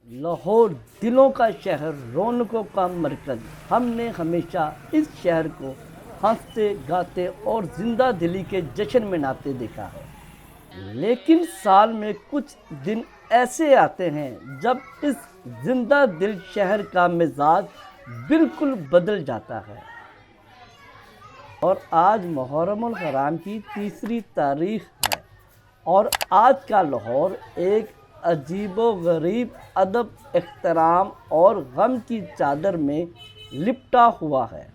लाहौर दिलों का शहर, रौनकों का मरकज़। हमने हमेशा इस शहर को हंसते गाते और ज़िंदा दिली के जश्न मनाते देखा है। लेकिन साल में कुछ दिन ऐसे आते हैं जब इस ज़िंदा दिल शहर का मिजाज बिल्कुल बदल जाता है। और आज मुहर्रमुल हराम की तीसरी तारीख है और आज का लाहौर एक अजीबो गरीब अदब, एहतराम और गम की चादर में लिपटा हुआ है।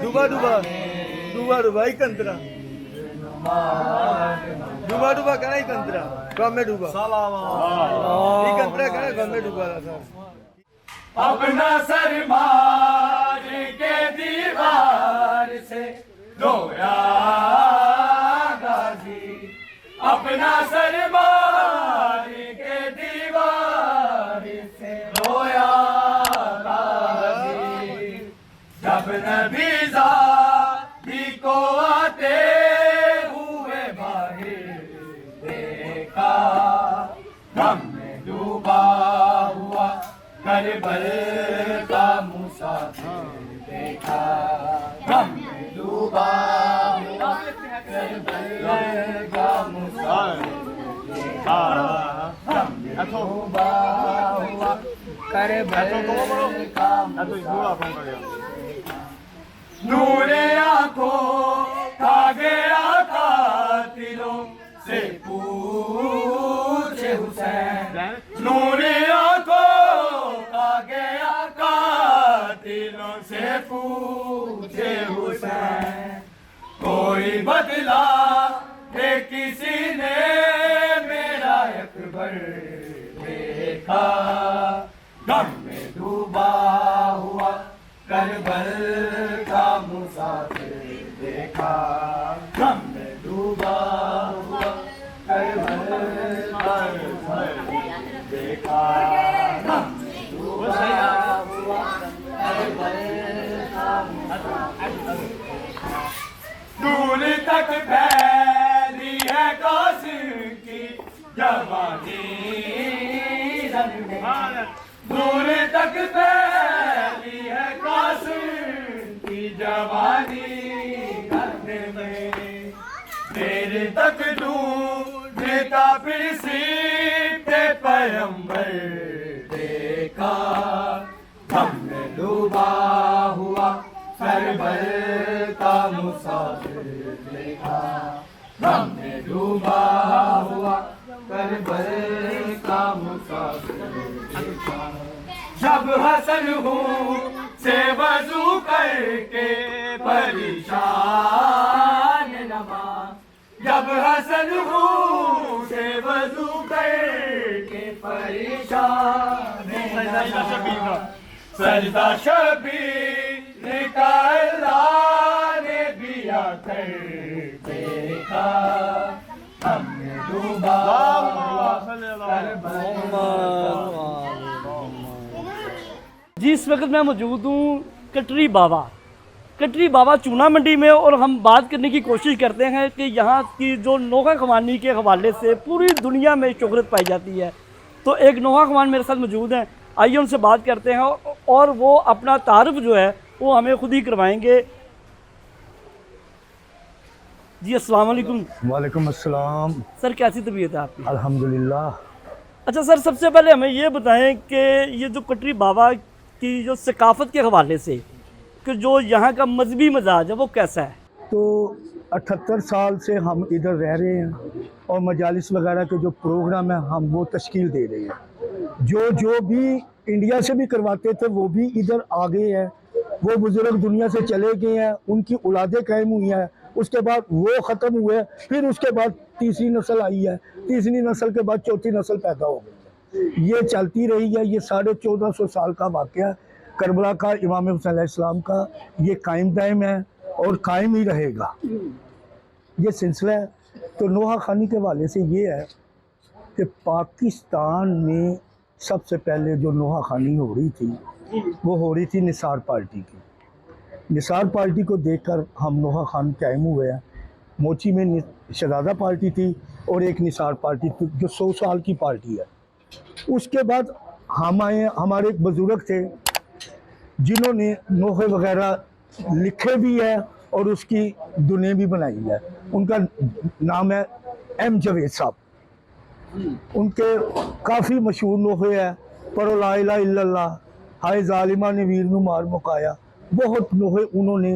डूबा डूबा डूबा डूबा ही कंतरा डूबा डूबा कहना ही कंतरा गम में डूबा ही कंतरा कहना गम में डूबा अपना सर मार के दीवार से रोया गाजी, अपना सर मार के दीवार से रोया गाजी। जब नबी ज़ादी को आते हुए बाहर देखा, गम में डूबा हुआ करबल का मुसाफिर देखा, गम में डूबा हुआ करबल का मुसाफिर देखा, गम में डूबा हुआ करबल का मुसाफिर। नूरे आंखों खा गया कातिलों से पूछे हुसैन, नूरे आंखों खा गया कातिलों से पूछे हुसैन। कोई बदला है किसी ने मेरा अकबर देखा, गम में डूबा हुआ करबल का मुसाफिर देखा, गम में डूबा हुआ करबल का मुसाफिर देखा, गम में डूबा हुआ करबल का मुसाफिर। दूर तक फैली है कासिम की जवानी रंग में, दूर तक फैली है कासिम की जवानी रंग में। तेरे तक ढूंढता फिर सीते पैगंबर देखा, गम में डूबा हुआ करबल का मुसाफिर देखा, गम में डूबा हुआ करबल का मुसाफिर देखा। जब हसन हूँ से वजू करके परेशान नमाज, जब हसन हूँ से वजू करके परेशान नमाज। सजदा शबीर का अल्लाह ने भी आकर देखा, हमने डूबा हुआ जी, इस वक्त मैं मौजूद हूँ कटरी बाबा चूना मंडी में और हम बात करने की कोशिश करते हैं कि यहाँ की जो नोहा ख़वानी के हवाले से पूरी दुनिया में शोहरत पाई जाती है। तो एक नोहा ख़वान मेरे साथ मौजूद हैं, आइए उनसे बात करते हैं और वो अपना तारुफ जो है वो हमें खुद ही करवाएंगे। जी अस्सलाम वालेकुम। वालेकुम अस्सलाम। सर, कैसी तबीयत है आपकी? अल्हम्दुलिल्लाह। अच्छा सर, सबसे पहले हमें ये बताएं कि ये जो कटरी बाबा की जो सकाफ़त के हवाले से कि जो यहाँ का मजहबी मिजाज है वो कैसा है? तो 78 साल से हम इधर रह रहे हैं और मजालिस वगैरह के जो प्रोग्राम है हम वो तश्कील दे रहे हैं। जो भी इंडिया से भी करवाते थे वो भी इधर आ गए हैं। वो बुज़ुर्ग दुनिया से चले गए हैं, उनकी औलादें कायम हुई हैं, उसके बाद वो ख़त्म हुए, फिर उसके बाद तीसरी नस्ल आई है, तीसरी नस्ल के बाद चौथी नस्ल पैदा हो गई है। ये चलती रही है। ये 1450 साल का वाक़या करबला का इमाम हुसैन अलैहिस्सलाम का ये कायम दायम है और कायम ही रहेगा ये सिलसिला है। तो नोहा खानी के हवाले से ये है कि पाकिस्तान में सबसे पहले जो नोहा खानी हो रही थी वो हो रही थी निसार पार्टी की। निसार पार्टी को देखकर हम नोहा खान कायम हुए हैं। मोची में शहजादा पार्टी थी और एक निसार पार्टी थी जो 100 साल की पार्टी है। उसके बाद हम आए, हमारे एक बुजुर्ग थे जिन्होंने नोहे वगैरह लिखे भी है और उसकी दुनिया भी बनाई है। उनका नाम है एम जवेद साहब। उनके काफ़ी मशहूर नोहे है, पढ़ो ला इलाहा इल्लल्लाह, हाय जालिमा ने वीर नू मार मुकाया। बहुत नोहे उन्होंने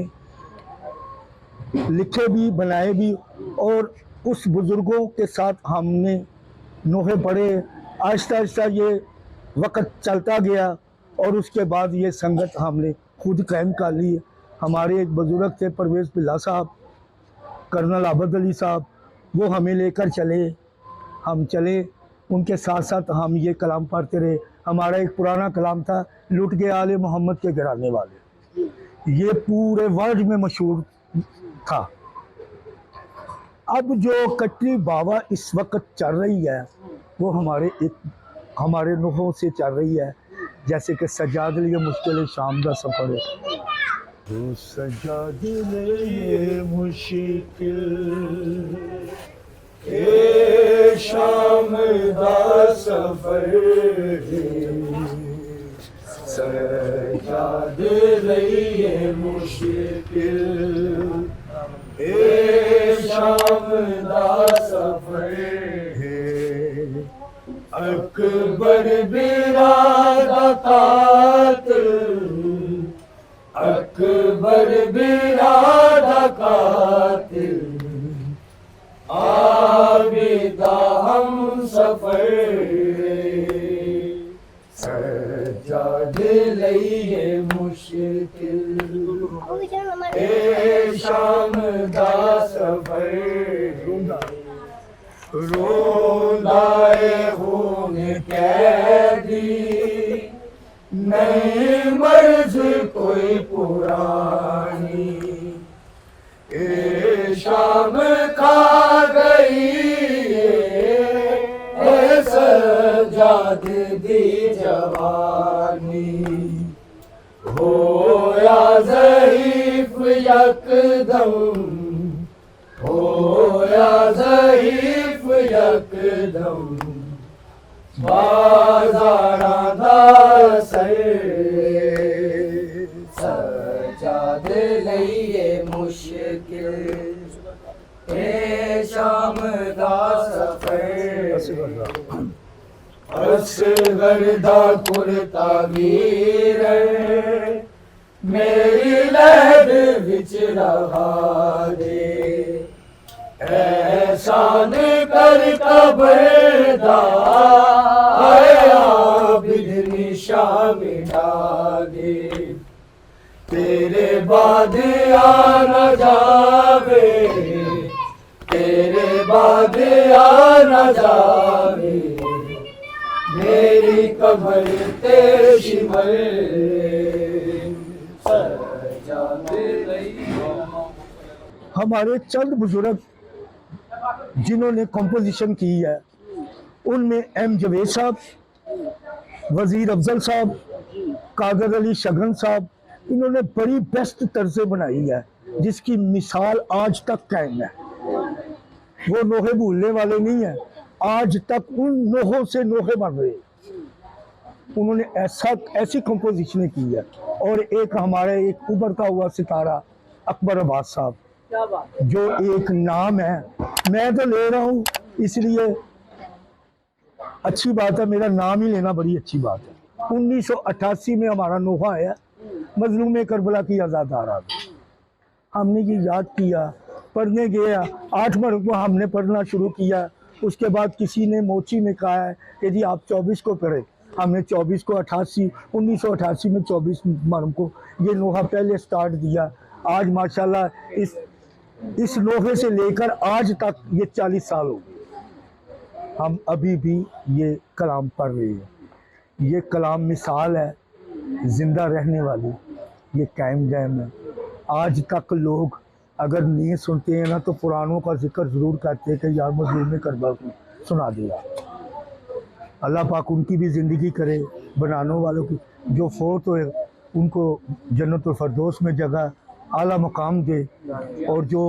लिखे भी बनाए भी और उस बुज़ुर्गों के साथ हमने नोहे पढ़े। आहिस्ता आहिस्ता ये वक्त चलता गया और उसके बाद ये संगत हमने खुद कायम कर ली। हमारे एक बुज़ुर्ग थे परवेज़ बिल्ला साहब, कर्नल आबद अली साहब, वो हमें लेकर चले, हम चले, उनके साथ साथ हम ये कलाम पढ़ते रहे। हमारा एक पुराना कलाम था, लुट गए आले मोहम्मद के घराने वाले, ये पूरे वर्ल्ड में मशहूर था। अब जो कटरी बाबा इस वक्त चल रही है वो हमारे नोहों से चल रही है, जैसे कि सजाद लिए मुश्किल शाम का सफ़र है। तो सजाद लिए मुश्किल ए शाम दा सफ़र सजाद लिए मुश्किल ए शाम दा सफ़र अकबर बिरादा कातिल, अकबर बिरादा कातिल, आबिदा हम सफर सजाद लइए मुश्किल ए शाम दा सफर रोंदाए खून कैदी नहीं मर्ज कोई पुरानी ए शाम खा गई ए सजाद दी जवानी होया ज़ईफ़ यकदम होया ज़ईफ़ यकदम बाज़ारा दा सर सजाद लइए मुश्किल ए शाम दा सफ़र असगर दा कुर्ता वीर मेरी लहद विच रहा दे एहसान कर कब्र दा आबिद निशा मिटा दे तेरे बाद आ न जावे तेरे बाद आ न जावे मेरी कब्र ते शिमर हमारे चंद बुजुर्ग जिन्होंने कंपोजिशन की है उनमें एम जवेद साहब, वजीर अफजल साहब, कादर अली शगन साहब, इन्होंने बड़ी बेस्ट तर्ज़ें बनाई है जिसकी मिसाल आज तक कायम है। वो नोहे भूलने वाले नहीं हैं, आज तक उन नोहों से नोहे बन रहे। उन्होंने ऐसी कंपोजिशनें की है। और एक हमारा एक उभरता हुआ सितारा अकबर अब्बास साहब जो एक नाम है, मैं तो ले रहा हूँ इसलिए अच्छी बात है, मेरा नाम ही लेना बड़ी अच्छी बात है। 1988 में हमारा नोहा है मजलूम करबला की आज़ादारा। हमने ये याद किया, पढ़ने गया, 8 मार्च को हमने पढ़ना शुरू किया। उसके बाद किसी ने मोची में कहा है कि जी आप 24 को पढ़े। हमने 24 को 1988 में 24 मार्च को ये नोहा पहले स्टार्ट दिया। आज माशाल्लाह इस इस लोहे से लेकर आज तक ये 40 साल हो गए, हम अभी भी ये कलाम पढ़ रहे हैं। ये कलाम मिसाल है ज़िंदा रहने वाली, ये कायम दायम है। आज तक लोग अगर नहीं सुनते हैं ना तो पुरानों का जिक्र ज़रूर करते हैं कि यार मज़लूम ने करबला सुना दिया। अल्लाह पाक उनकी भी ज़िंदगी करे, बनाने वालों की, जो फोत हुए उनको जन्नतुल फरदौस में जगह आला मकाम दे, और जो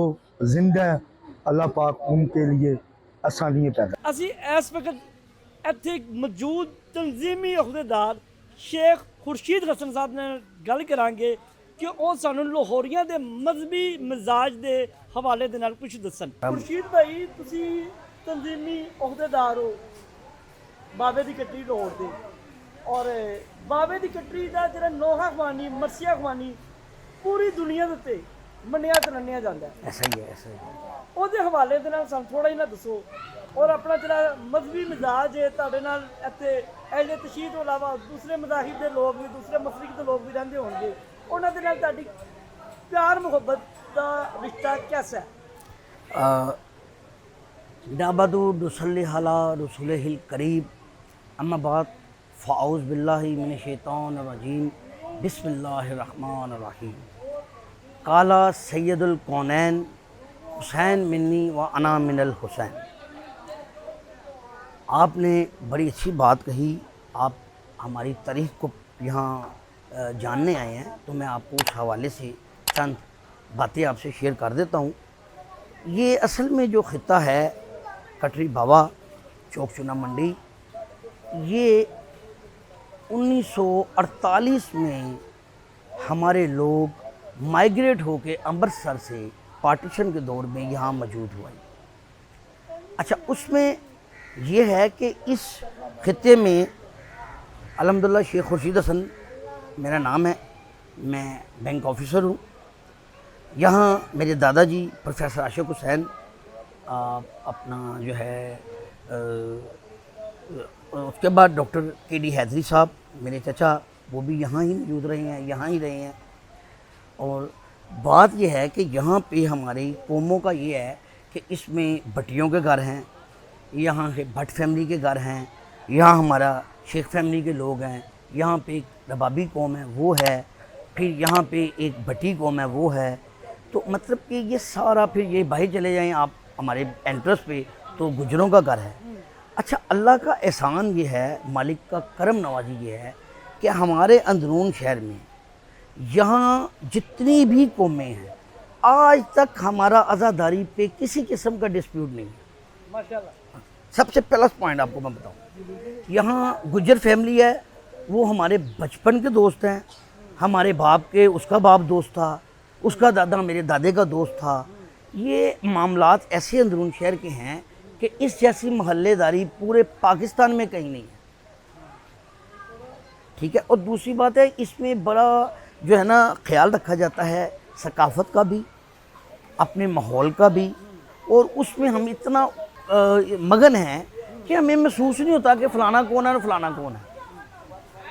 जिंदा है अल्लाह पाक उनके लिए आसानियाँ पैदा। ਅਸੀਂ ਇਸ ਵਕਤ ਇੱਥੇ ਮੌਜੂਦ ਤਨਜ਼ੀਮੀ ਅਹੁਦੇਦਾਰ ਸ਼ੇਖ ਖੁਰਸ਼ੀਦ ਹਸਨ ਸਾਹਿਬ ਨਾਲ ਗੱਲ ਕਰਾਂਗੇ ਕਿ ਉਹ ਸਾਨੂੰ ਲਾਹੌਰੀਆਂ ਦੇ ਮਜ਼ਹਬੀ ਮਿਜ਼ਾਜ ਦੇ ਹਵਾਲੇ ਦੇ ਨਾਲ ਕੁਝ ਦੱਸਣ। ਖੁਰਸ਼ੀਦ ਭਾਈ, ਤੁਸੀਂ ਤਨਜ਼ੀਮੀ ਅਹੁਦੇਦਾਰ ਹੋ ਬਾਬੇ ਦੀ ਕੱਟੜੀ ਰੋਡ ਤੇ, ਔਰ ਬਾਬੇ ਦੀ ਕੱਟੜੀ ਦਾ ਜਿਹੜਾ ਨੋਹਾ ਖਵਾਨੀ ਮਰਸੀਆ ਖਵਾਨੀ ਪੂਰੀ ਦੁਨੀਆ ਦੇ ਉੱਤੇ ਮੰਨਿਆ ਤਨੰਨਿਆ ਜਾਂਦਾ ਹੈ। ऐसा ही है, ऐसा ही है। ਉਹਦੇ ਹਵਾਲੇ ਦੇ ਨਾਲ ਸਾਨੂੰ ਥੋੜਾ ਜਿਹਾ ਦੱਸੋ, ਔਰ ਆਪਣਾ ਜਿਹੜਾ ਮਜ਼ਹਬੀ ਮਿਜ਼ਾਜ ਹੈ ਤੁਹਾਡੇ ਨਾਲ ਇੱਥੇ ਅਹਿਲੇ ਤਸ਼ੀਦ ਤੋਂ ਇਲਾਵਾ ਦੂਸਰੇ ਮਜ਼ਾਹਿਬ ਦੇ ਲੋਕ ਵੀ, ਦੂਸਰੇ ਮਸਲਕ ਦੇ ਲੋਕ ਵੀ ਰਹਿੰਦੇ ਹੋਣਗੇ, ਉਹਨਾਂ ਦੇ ਨਾਲ ਤੁਹਾਡੀ ਪਿਆਰ ਮੁਹੱਬਤ ਦਾ ਰਿਸ਼ਤਾ ਕੈਸਾ ਹੈ? नाबदु नसल्ली अला रसूलिहिल करीम अम्मा बाद फ़ाऊज़ बिल्लाहि मिनश शैतानिर रजीम बिस्मिल्लाहिर्रहमानिर रहीम। काला सैयदुल कौनैन हुसैन मिन्नी व अना मिनल हुसैन। आपने बड़ी अच्छी बात कही। आप हमारी तारीख़ को यहाँ जानने आए हैं, तो मैं आपको उस हवाले से चंद बातें आपसे शेयर कर देता हूँ। ये असल में जो ख़ित्ता है कटरी बाबा चौक चुना मंडी, ये 1948 में हमारे लोग माइग्रेट होके अमृतसर से पार्टीशन के दौर में यहाँ मौजूद हुआ। अच्छा, उसमें ये है कि इस खित्ते में अल्हम्दुलिल्लाह शेख खुर्शीद हसन मेरा नाम है, मैं बैंक ऑफिसर हूँ। यहाँ मेरे दादाजी प्रोफेसर आशिक हुसैन अपना जो है उसके बाद डॉक्टर के.डी. हैदरी साहब मेरे चचा, वो भी यहाँ ही मौजूद रहे हैं, यहाँ ही रहे हैं। और बात यह है कि यहाँ पे हमारी कौमों का ये है कि इसमें भट्टियों के घर हैं, यहाँ के भट्ट फैमिली के घर हैं, यहाँ हमारा शेख फैमिली के लोग हैं, यहाँ पे एक रबाबी कौम है वो है, फिर यहाँ पे एक भट्टी कौम है वो है। तो मतलब कि ये सारा, फिर ये बाहर चले जाएं आप हमारे एंट्रेंस पे तो गुजरों का घर है। अच्छा, अल्लाह का एहसान ये है, मालिक का करम नवाजी ये है कि हमारे अंदरून शहर में यहाँ जितनी भी कौमें हैं, आज तक हमारा आज़ादारी पे किसी किस्म का डिस्प्यूट नहीं है। माशाल्लाह। सबसे प्लस पॉइंट आपको मैं बताऊँ, यहाँ गुज्जर फैमिली है, वो हमारे बचपन के दोस्त हैं। हमारे बाप के उसका बाप दोस्त था, उसका दादा मेरे दादे का दोस्त था। ये मामलात ऐसे अंदरून शहर के हैं कि इस जैसी महल्लेदारी पूरे पाकिस्तान में कहीं नहीं है। ठीक है। और दूसरी बात है, इसमें बड़ा जो है ना ख्याल रखा जाता है सकाफ़त का भी, अपने माहौल का भी, और उसमें हम इतना मगन हैं कि हमें महसूस नहीं होता कि फ़लाना कौन है और फ़लाना कौन है।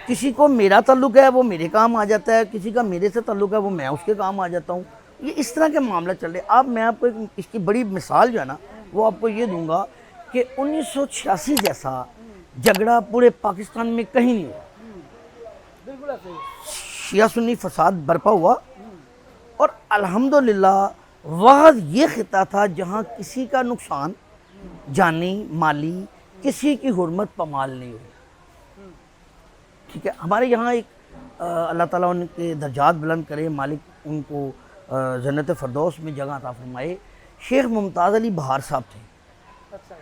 किसी को मेरा ताल्लुक़ है वो मेरे काम आ जाता है, किसी का मेरे से ताल्लुक़ है वो मैं उसके काम आ जाता हूँ। ये इस तरह के मामला चल रहे। अब मैं आपको इसकी बड़ी मिसाल जो है ना वो आपको ये दूंगा कि 1986 जैसा झगड़ा पूरे पाकिस्तान में कहीं नहीं हुआ। बिल्कुल ऐसे ही। शिया सुन्नी फसाद बरपा हुआ, और अल्हम्दुलिल्लाह वह ये खिता था जहाँ किसी का नुकसान जानी माली, किसी की हुर्मत पमाल नहीं हुई। ठीक है। हमारे यहाँ एक अल्लाह ताला उनके दर्जात बुलंद करे, मालिक उनको जन्नत फ़रदौस में जगह अता फरमाए, शेख मुमताज़ अली बहार साहब थे। अच्छा।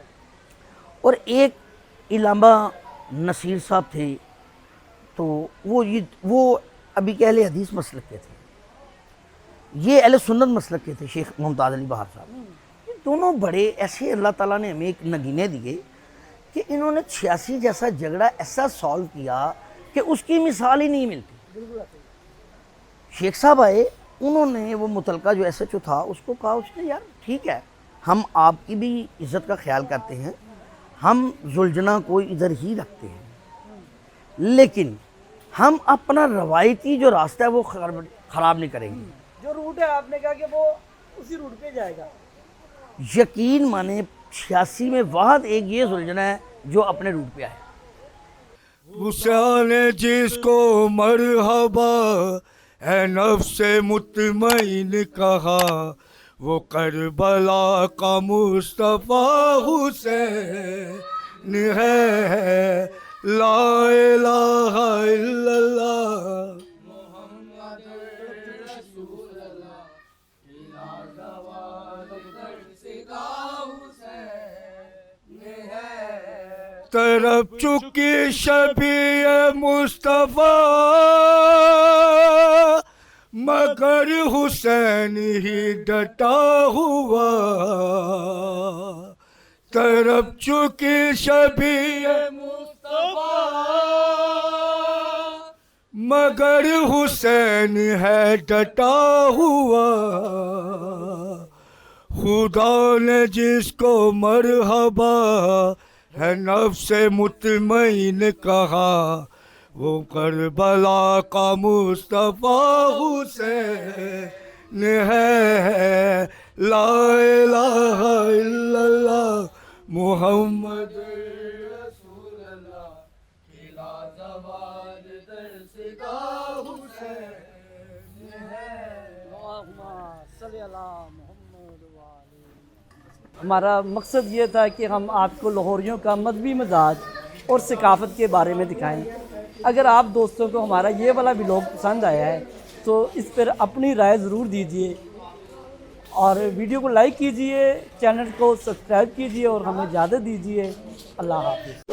और एक इलामा नसीर साहब थे। तो वो अभी के अहले हदीस मसलक के थे, ये अहले सुन्नत मसलक के थे शेख मुमताज़ अली बहार साहब। ये दोनों बड़े ऐसे अल्लाह ताला ने हमें एक नगीने दिए कि इन्होंने 86 जैसा झगड़ा ऐसा सॉल्व किया कि उसकी मिसाल ही नहीं मिलती। शेख साहब आए, उन्होंने वो मुतलका जो SHO था उसको कहा, उसने यार ठीक है, हम आपकी भी इज़्ज़त का ख्याल करते हैं, हम जुलझना को इधर ही रखते हैं, लेकिन हम अपना रवायती जो रास्ता है वो ख़राब नहीं करेंगे। जो रूट है आपने कहा कि वो उसी रूट पे जाएगा। यकीन माने 86 में वाहद एक ये सुलझना है जो अपने रूट पे आए। हुसैन जिसको मरहबा है नफ्से मुतमईन कहा, वो करबला का मुस्तफा हुसैन है। ला इलाहा इल्लल्लाह तरफ चुकी शबीए मुस्तफा, मगर हुसैन ही डटा हुआ। तरफ चुकी शबीए मुस्तफा, मगर हुसैन है डटा हुआ। खुदा ने जिसको मरहबा है नफ्से मुतमईन कहा, वो करबला का मुस्तफा हुसैन है। ला इलाहा इल्लल्लाह मुहम्मद रसूलुल्लाह, खिला जवान दरसिदा हुसैन है। हमारा मकसद ये था कि हम आपको लाहौरियों का मजहबी मिजाज और सकाफ़त के बारे में दिखाएं। अगर आप दोस्तों को हमारा ये वाला व्लॉग पसंद आया है तो इस पर अपनी राय ज़रूर दीजिए और वीडियो को लाइक कीजिए, चैनल को सब्सक्राइब कीजिए और हमें इजाज़त दीजिए। अल्लाह हाफ़िज़।